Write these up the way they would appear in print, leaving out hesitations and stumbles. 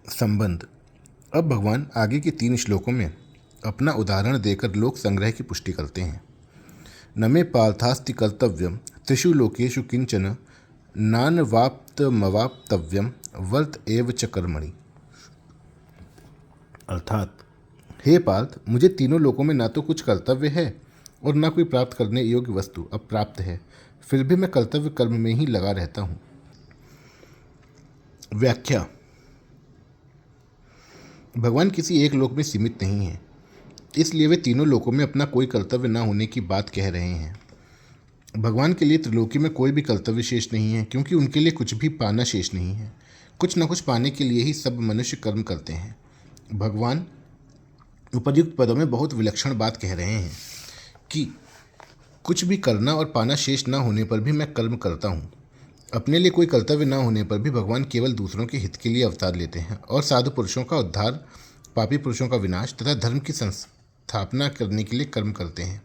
संबंध। अब भगवान आगे के 3 श्लोकों में अपना उदाहरण देकर लोक संग्रह की पुष्टि करते हैं। न मे पार्थास्ति कर्तव्यम त्रिषु लोकेषु किंचन नानवाप्तमवाप्तव्यम वर्त एव च कर्मणि। अर्थात, हे पार्थ, मुझे तीनों लोकों में ना तो कुछ कर्तव्य है और ना कोई प्राप्त करने योग्य वस्तु अब प्राप्त है, फिर भी मैं कर्तव्य कर्म में ही लगा रहता हूँ। व्याख्या। भगवान किसी एक लोक में सीमित नहीं है, इसलिए वे तीनों लोकों में अपना कोई कर्तव्य न होने की बात कह रहे हैं। भगवान के लिए त्रिलोकी में कोई भी कर्तव्य शेष नहीं है, क्योंकि उनके लिए कुछ भी पाना शेष नहीं है। कुछ न कुछ पाने के लिए ही सब मनुष्य कर्म करते हैं। भगवान उपयुक्त पदों में बहुत विलक्षण बात कह रहे हैं कि कुछ भी करना और पाना शेष न होने पर भी मैं कर्म करता हूँ। अपने लिए कोई कर्तव्य न होने पर भी भगवान केवल दूसरों के हित के लिए अवतार लेते हैं और साधु पुरुषों का उद्धार, पापी पुरुषों का विनाश तथा धर्म की संस्थापना करने के लिए कर्म करते हैं।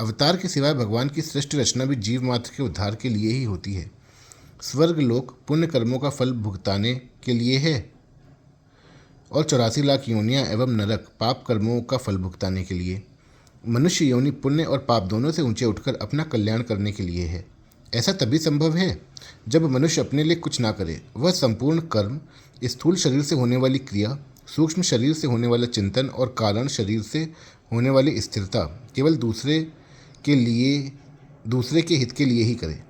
अवतार के सिवाय भगवान की सृष्टि रचना भी जीव मात्र के उद्धार के लिए ही होती है। स्वर्ग लोक पुण्य कर्मों का फल भुगताने के लिए है और 84 लाख योनियाँ एवं नरक पाप कर्मों का फल भुगताने के लिए। मनुष्य योनि पुण्य और पाप दोनों से ऊंचे उठकर अपना कल्याण करने के लिए है। ऐसा तभी संभव है जब मनुष्य अपने लिए कुछ ना करे। वह संपूर्ण कर्म, स्थूल शरीर से होने वाली क्रिया, सूक्ष्म शरीर से होने वाला चिंतन और कारण शरीर से होने वाली स्थिरता केवल दूसरे के हित के लिए ही करे,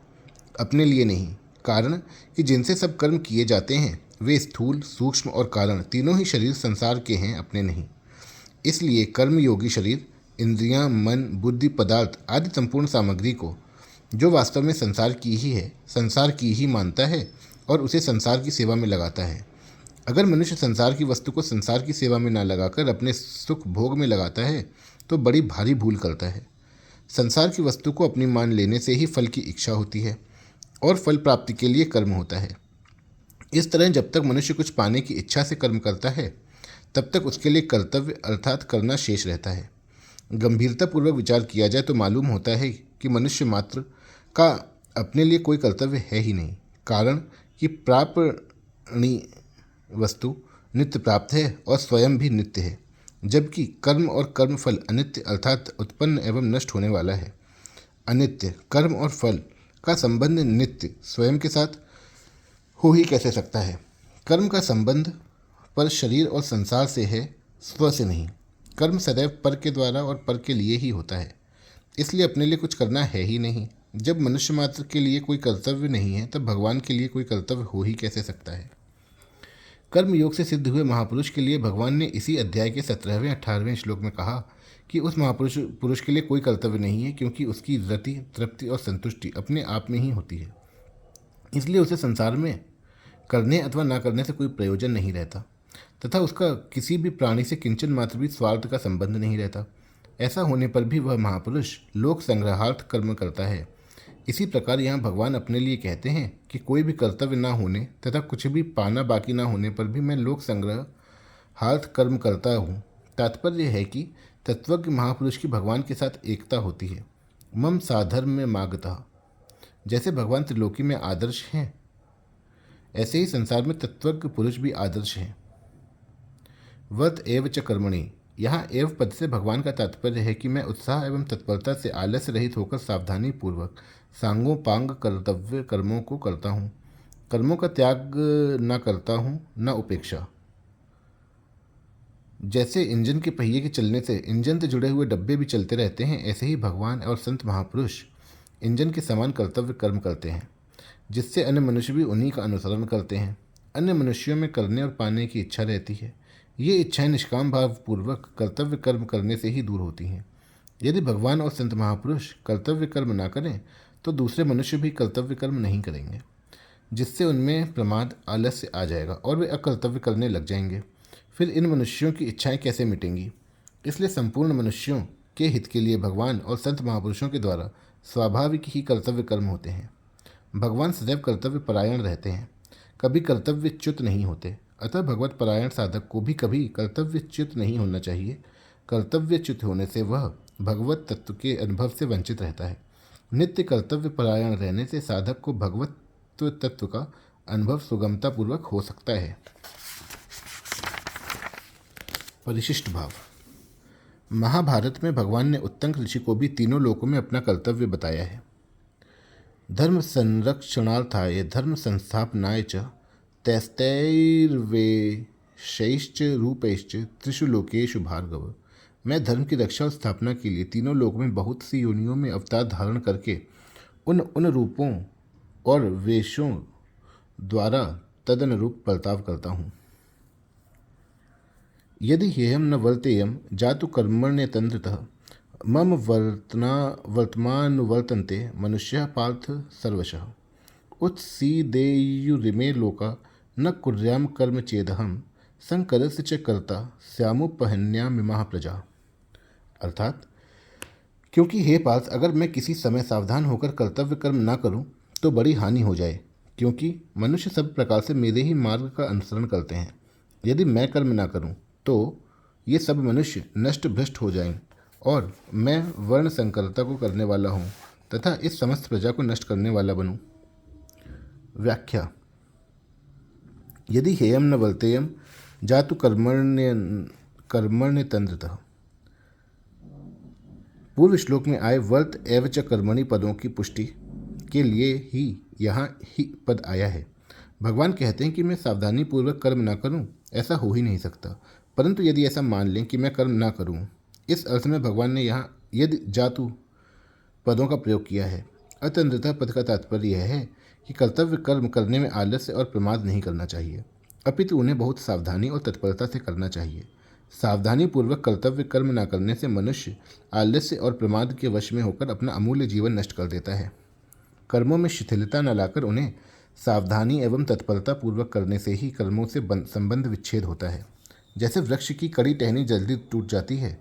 अपने लिए नहीं। कारण कि जिनसे सब कर्म किए जाते हैं वे स्थूल, सूक्ष्म और कारण तीनों ही शरीर संसार के हैं, अपने नहीं। इसलिए कर्मयोगी शरीर, इंद्रियां, मन, बुद्धि, पदार्थ आदि संपूर्ण सामग्री को, जो वास्तव में संसार की ही है, संसार की ही मानता है और उसे संसार की सेवा में लगाता है। अगर मनुष्य संसार की वस्तु को संसार की सेवा में न लगाकर अपने सुख भोग में लगाता है तो बड़ी भारी भूल करता है। संसार की वस्तु को अपनी मान लेने से ही फल की इच्छा होती है और फल प्राप्ति के लिए कर्म होता है। इस तरह जब तक मनुष्य कुछ पाने की इच्छा से कर्म करता है तब तक उसके लिए कर्तव्य अर्थात करना शेष रहता है। गंभीरतापूर्वक विचार किया जाए तो मालूम होता है कि मनुष्य मात्र का अपने लिए कोई कर्तव्य है ही नहीं। कारण कि प्रापणी वस्तु नित्य प्राप्त है और स्वयं भी नित्य है, जबकि कर्म और कर्मफल अनित्य अर्थात उत्पन्न एवं नष्ट होने वाला है। अनित्य कर्म और फल का संबंध नित्य स्वयं के साथ हो ही कैसे सकता है। कर्म का संबंध पर शरीर और संसार से है, स्व से नहीं। कर्म सदैव पर के द्वारा और पर के लिए ही होता है, इसलिए अपने लिए कुछ करना है ही नहीं। जब मनुष्य मात्र के लिए कोई कर्तव्य नहीं है तब भगवान के लिए कोई कर्तव्य हो ही कैसे सकता है। कर्म योग से सिद्ध हुए महापुरुष के लिए भगवान ने इसी अध्याय के 17वें 18वें श्लोक में कहा कि उस महापुरुष के लिए कोई कर्तव्य नहीं है, क्योंकि उसकी रति, तृप्ति और संतुष्टि अपने आप में ही होती है। इसलिए उसे संसार में करने अथवा ना करने से कोई प्रयोजन नहीं रहता तथा उसका किसी भी प्राणी से किंचन मात्र भी स्वार्थ का संबंध नहीं रहता। ऐसा होने पर भी वह महापुरुष लोक संग्रहार्थ कर्म करता है। इसी प्रकार यहाँ भगवान अपने लिए कहते हैं कि कोई भी कर्तव्य ना होने तथा कुछ भी पाना बाकी ना होने पर भी मैं लोक संग्रहार्थ कर्म करता हूँ। तात्पर्य है कि तत्वज्ञ महापुरुष की भगवान के साथ एकता होती है। मम साधर्म में मागता। जैसे भगवान त्रिलोकी में आदर्श हैं, ऐसे ही संसार में तत्वज्ञ पुरुष भी आदर्श हैं। वत एव च कर्मणि। यहाँ एव पद से भगवान का तात्पर्य है कि मैं उत्साह एवं तत्परता से आलस्य रहित होकर सावधानी पूर्वक सांगोपांग कर्तव्य कर्मों को करता हूँ। कर्मों का त्याग न करता हूँ, न उपेक्षा। जैसे इंजन के पहिए के चलने से इंजन से जुड़े हुए डब्बे भी चलते रहते हैं, ऐसे ही भगवान और संत महापुरुष इंजन के समान कर्तव्य कर्म करते हैं, जिससे अन्य मनुष्य भी उन्हीं का अनुसरण करते हैं। अन्य मनुष्यों में करने और पाने की इच्छा रहती है। ये इच्छाएं निष्काम भाव पूर्वक कर्तव्य कर्म करने से ही दूर होती हैं। यदि भगवान और संत महापुरुष कर्तव्य कर्म ना करें तो दूसरे मनुष्य भी कर्तव्य कर्म नहीं करेंगे, जिससे उनमें प्रमाद, आलस्य आ जाएगा और वे अकर्तव्य करने लग जाएंगे। फिर इन मनुष्यों की इच्छाएं कैसे मिटेंगी। इसलिए संपूर्ण मनुष्यों के हित के लिए भगवान और संत महापुरुषों के द्वारा स्वाभाविक ही कर्तव्य कर्म होते हैं। भगवान सदैव कर्तव्य परायण रहते हैं, कभी कर्तव्यच्युत नहीं होते। अतः भगवत परायण साधक को भी कभी कर्तव्यच्युत नहीं होना चाहिए। कर्तव्यच्युत होने से वह भगवत तत्व के अनुभव से वंचित रहता है। नित्य कर्तव्य परायण रहने से साधक को भगवत तत्व का अनुभव सुगमतापूर्वक हो सकता है। परिशिष्ट भाव। महाभारत में भगवान ने उत्तंक ऋषि को भी तीनों लोकों में अपना कर्तव्य बताया है। धर्म संरक्षणार्थाय धर्म संस्थापनाय च तैस्तैर्वेशैश्च रूपैश्च त्रिषु लोकेषु भार्गव। मैं धर्म की रक्षा और स्थापना के लिए तीनों लोकों में बहुत सी योनियों में अवतार धारण करके उन रूपों और वेशों द्वारा तदनुरूप बर्ताव करता हूँ। यदि ह्यहम न वर्तेयम जातु कर्मण्यतंत्रतः मम वर्तमानुवर्तन्ते मनुष्यः पार्थ सर्वशः। उत्सीदेयुरिमे लोका न कुर्याम कर्म चेदहम संकरस्य च कर्ता स्यामुपहन्यामिमाः प्रजा। अर्थात, क्योंकि हे पार्थ, अगर मैं किसी समय सावधान होकर कर्तव्य कर्म ना करूं तो बड़ी हानि हो जाए, क्योंकि मनुष्य सब प्रकार से मेरे ही मार्ग का अनुसरण करते हैं। यदि मैं कर्म ना करूं तो ये सब मनुष्य नष्ट भ्रष्ट हो जाएं और मैं वर्ण संकरता को करने वाला हूँ तथा इस समस्त प्रजा को नष्ट करने वाला बनूं। व्याख्या। यदि हेयम न वर्तेयम जातु कर्मण्यतंत्रतः। पूर्व श्लोक में आए वर्त एवं च कर्मणि पदों की पुष्टि के लिए ही यहाँ ही पद आया है। भगवान कहते हैं कि मैं सावधानी पूर्वक कर्म ना करूं, ऐसा हो ही नहीं सकता। परंतु यदि ऐसा मान लें कि मैं कर्म ना करूं, इस अर्थ में भगवान ने यहाँ यदि जातु पदों का प्रयोग किया है। अतंत्रता पद का तात्पर्य यह है कि कर्तव्य कर्म करने में आलस्य और प्रमाद नहीं करना चाहिए, अपितु उन्हें बहुत सावधानी और तत्परता से करना चाहिए। सावधानी पूर्वक कर्तव्य कर्म न करने से मनुष्य आलस्य और प्रमाद के वश में होकर अपना अमूल्य जीवन नष्ट कर देता है। कर्मों में शिथिलता न लाकर उन्हें सावधानी एवं तत्परता पूर्वक करने से ही कर्मों से संबंध विच्छेद होता है। जैसे वृक्ष की कड़ी टहनी जल्दी टूट जाती है,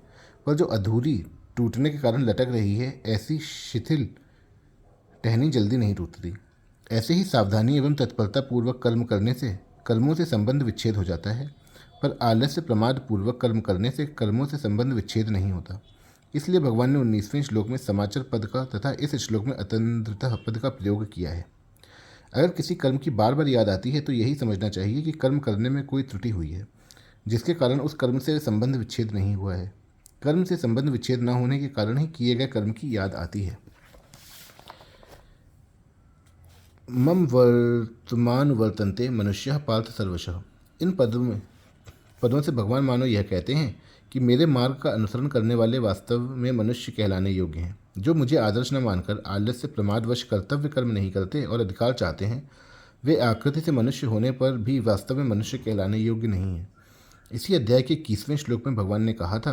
पर जो अधूरी टूटने के कारण लटक रही है, ऐसी शिथिल टहनी जल्दी नहीं टूटती। ऐसे ही सावधानी एवं तत्परता पूर्वक कर्म करने से कर्मों से संबंध विच्छेद हो जाता है, पर आलस्य प्रमाद पूर्वक कर्म करने से कर्मों से संबंध विच्छेद नहीं होता। इसलिए भगवान ने 19वें श्लोक में समाचार पद का तथा इस श्लोक में अतंत्रतः पद का प्रयोग किया है। अगर किसी कर्म की बार बार याद आती है तो यही समझना चाहिए कि कर्म करने में कोई त्रुटि हुई है, जिसके कारण उस कर्म से संबंध विच्छेद नहीं हुआ है। कर्म से संबंध विच्छेद न होने के कारण ही किए गए कर्म की याद आती है। मम वर्तमान वर्तन्ते मनुष्य पार्थ सर्वशः। इन पदों से भगवान मानो यह कहते हैं कि मेरे मार्ग का अनुसरण करने वाले वास्तव में मनुष्य कहलाने योग्य हैं। जो मुझे आदर्श न मानकर आलस्य प्रमादवश कर्तव्य कर्म नहीं करते और अधिकार चाहते हैं, वे आकृति से मनुष्य होने पर भी वास्तव में मनुष्य कहलाने योग्य नहीं हैं। इसी अध्याय के 21वें श्लोक में भगवान ने कहा था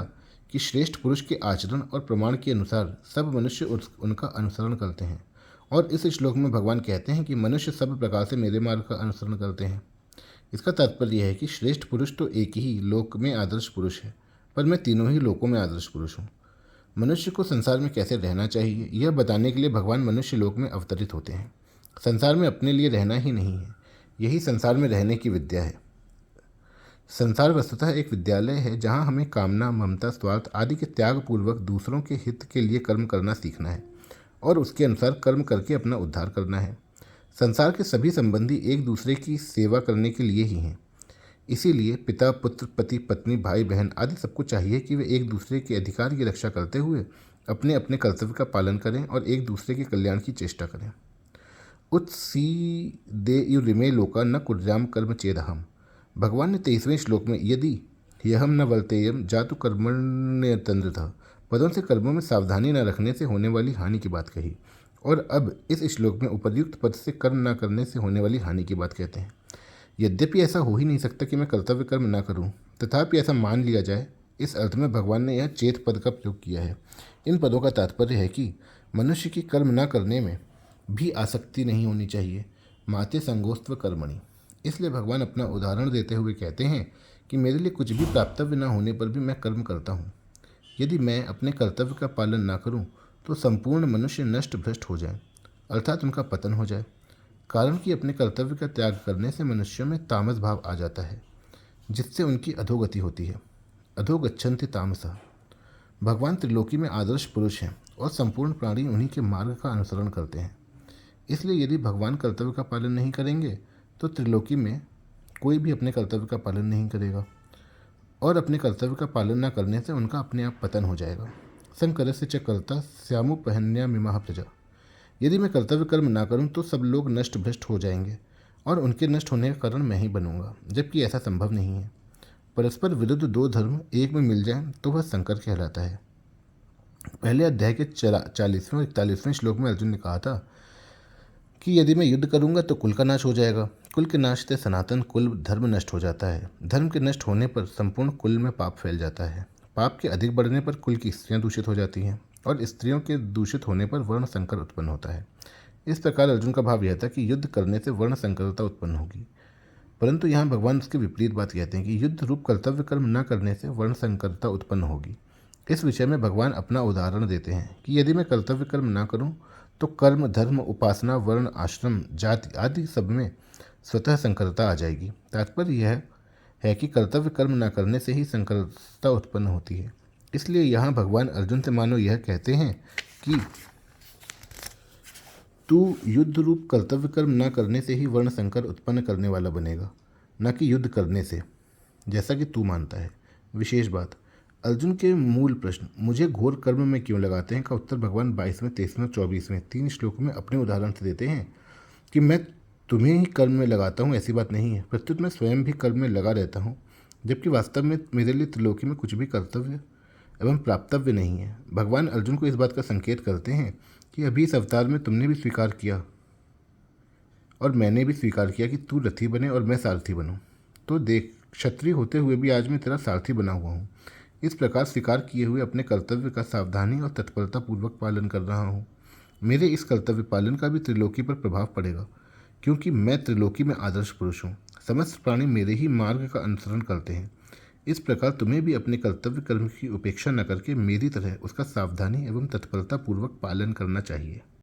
कि श्रेष्ठ पुरुष के आचरण और प्रमाण के अनुसार सब मनुष्य उनका अनुसरण करते हैं, और इस श्लोक में भगवान कहते हैं कि मनुष्य सब प्रकार से मेरे मार्ग का अनुसरण करते हैं। इसका तात्पर्य यह है कि श्रेष्ठ पुरुष तो एक ही लोक में आदर्श पुरुष है, पर मैं तीनों ही लोकों में आदर्श पुरुष हूँ। मनुष्य को संसार में कैसे रहना चाहिए, यह बताने के लिए भगवान मनुष्य लोक में अवतरित होते हैं। संसार में अपने लिए रहना ही नहीं है, यही संसार में रहने की विद्या है। संसार वस्तुतः एक विद्यालय है जहाँ हमें कामना, ममता, स्वार्थ आदि के त्याग पूर्वक दूसरों के हित के लिए कर्म करना सीखना है और उसके अनुसार कर्म करके अपना उद्धार करना है। संसार के सभी संबंधी एक दूसरे की सेवा करने के लिए ही हैं। इसीलिए पिता, पुत्र, पति, पत्नी, भाई, बहन आदि सबको चाहिए कि वे एक दूसरे के अधिकार की रक्षा करते हुए अपने अपने कर्तव्य का पालन करें और एक दूसरे के कल्याण की चेष्टा करें। उत्सीदेयुरिमे लोका न कुर्याम कर्म चेदहम। भगवान ने 23वें श्लोक में यदि ह्यहम न वर्तेयम जातु कर्मण्यतंत्रतः पदों से कर्मों में सावधानी न रखने से होने वाली हानि की बात कही, और अब इस श्लोक में उपर्युक्त पद से कर्म न करने से होने वाली हानि की बात कहते हैं। यद्यपि ऐसा हो ही नहीं सकता कि मैं कर्तव्य कर्म न करूं, तथापि ऐसा मान लिया जाए, इस अर्थ में भगवान ने यह चेत पद का प्रयोग किया है। इन पदों का तात्पर्य है कि मनुष्य की कर्म न करने में भी आसक्ति नहीं होनी चाहिए। माते संगोस्त्व कर्मणि। इसलिए भगवान अपना उदाहरण देते हुए कहते हैं कि मेरे लिए कुछ भी प्राप्तव्य न होने पर भी मैं कर्म करता हूँ। यदि मैं अपने कर्तव्य का पालन न करूं तो संपूर्ण मनुष्य नष्ट भ्रष्ट हो जाए, अर्थात उनका पतन हो जाए। कारण कि अपने कर्तव्य का त्याग करने से मनुष्यों में तामस भाव आ जाता है, जिससे उनकी अधोगति होती है। अधोगच्छन्ति तामसः। भगवान त्रिलोकी में आदर्श पुरुष हैं और संपूर्ण प्राणी उन्हीं के मार्ग का अनुसरण करते हैं। इसलिए यदि भगवान कर्तव्य का पालन नहीं करेंगे तो त्रिलोकी में कोई भी अपने कर्तव्य का पालन नहीं करेगा। और अपने कर्तव्य का पालन न करने से उनका अपने आप पतन हो जाएगा। संकरस्य च कर्ता स्यामुपहन्या मिमाह प्रजा। यदि मैं कर्तव्य कर्म ना करूं तो सब लोग नष्ट भ्रष्ट हो जाएंगे और उनके नष्ट होने का कारण मैं ही बनूंगा, जबकि ऐसा संभव नहीं है। परस्पर विरुद्ध दो धर्म एक में मिल जाएं तो वह संकर कहलाता है। पहले अध्याय के 40वें और 41वें श्लोक में अर्जुन ने कहा था कि यदि मैं युद्ध करूंगा तो कुल का नाश हो जाएगा। कुल के नाश से सनातन कुल धर्म नष्ट हो जाता है। धर्म के नष्ट होने पर संपूर्ण कुल में पाप फैल जाता है। पाप के अधिक बढ़ने पर कुल की स्त्रियां दूषित हो जाती हैं और स्त्रियों के दूषित होने पर वर्ण संकर उत्पन्न होता है। इस प्रकार अर्जुन का भाव यह था कि युद्ध करने से वर्ण संकरता उत्पन्न होगी, परंतु यहाँ भगवान उसके विपरीत बात कहते हैं कि युद्ध रूप कर्तव्य कर्म न करने से वर्ण संकरता उत्पन्न होगी। इस विषय में भगवान अपना उदाहरण देते हैं कि यदि मैं कर्तव्य कर्म न करूं तो कर्म धर्म उपासना वर्ण आश्रम जाति आदि सब में स्वतः संकरता आ जाएगी। तात्पर्य यह है कि कर्तव्य कर्म न करने से ही संकरता उत्पन्न होती है। इसलिए यहाँ भगवान अर्जुन से मानो यह कहते हैं कि तू युद्ध रूप कर्तव्य कर्म न करने से ही वर्ण संकर उत्पन्न करने वाला बनेगा, न कि युद्ध करने से, जैसा कि तू मानता है। विशेष बात, अर्जुन के मूल प्रश्न मुझे घोर कर्म में क्यों लगाते हैं का उत्तर भगवान 22वें 23वें 24वें 3 श्लोकों में अपने उदाहरण से देते हैं कि मैं तुम्हें ही कर्म में लगाता हूँ, ऐसी बात नहीं है। प्रत्युत मैं स्वयं भी कर्म में लगा रहता हूँ, जबकि वास्तव में मेरे लिए त्रिलोकी में कुछ भी कर्तव्य एवं प्राप्तव्य नहीं है। भगवान अर्जुन को इस बात का संकेत करते हैं कि अभी इस अवतार में तुमने भी स्वीकार किया और मैंने भी स्वीकार किया कि तू रथी बने और मैं सारथी बनूं। तो देख, क्षत्रिय होते हुए भी आज मैं तेरा सारथी बना हुआ हूँ। इस प्रकार स्वीकार किए हुए अपने कर्तव्य का सावधानी और तत्परता पूर्वक पालन कर रहा हूँ। मेरे इस कर्तव्य पालन का भी त्रिलोकी पर प्रभाव पड़ेगा, क्योंकि मैं त्रिलोकी में आदर्श पुरुष हूँ। समस्त प्राणी मेरे ही मार्ग का अनुसरण करते हैं। इस प्रकार तुम्हें भी अपने कर्तव्य कर्म की उपेक्षा न करके मेरी तरह उसका सावधानी एवं तत्परता पूर्वक पालन करना चाहिए।